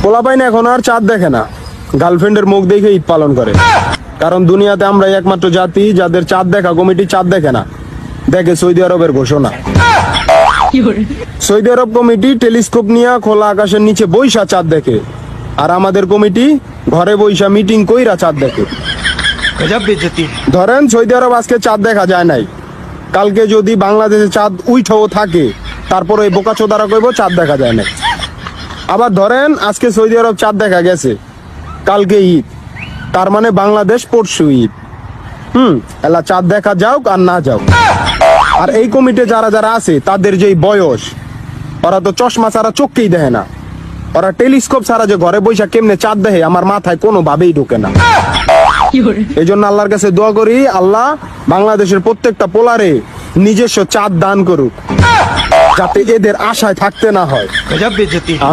পোলাপাইন এখন আর চাঁদ দেখে না, গার্লফ্রেন্ডের মুখ দেখে ঈদ পালন করে। কারণ দুনিয়াতে আমরা একমাত্র জাতি যাদের চাঁদ দেখা কমিটি চাঁদ দেখে না, দেখে সৌদি আরবের ঘোষণা। সৌদি আরব কমিটি টেলিস্কোপ নিয়ে খোলা আকাশের নিচে বইসা চাঁদ দেখে, আর আমাদের কমিটি ঘরে বইসা মিটিং কইরা চাঁদ দেখে। ধরেন সৌদি আরব আজকে চাঁদ দেখা যায় নাই, কালকে যদি বাংলাদেশে চাঁদ উইঠাও থাকে, তারপর ওই বোকাচোদারা কইব চাঁদ দেখা যায় নাই। আবার ধরেন আজকে সৌদি আরব চাঁদ দেখা গেছে, কালকে ঈদ, তার মানে বাংলাদেশ পরশু ঈদ। এলা চাঁদ দেখা যাও আর না যাও। আর এই কমিটি যারা যারা আছে তাদের যেই বয়স, ওরা তো চশমা ছাড়া চোখকেই দেখে না, ওরা টেলিস্কোপ ছাড়া যে ঘরে বৈশা কেমনে চাঁদ দেখে আমার মাথায় কোনো ভাবেই ঢোকে না। এই জন্য আল্লাহর কাছে দোয়া করি, আল্লাহ বাংলাদেশের প্রত্যেকটা পোলারে নিজস্ব চাঁদ দান করুক, যাতে এদের আশায় থাকতে না হয়।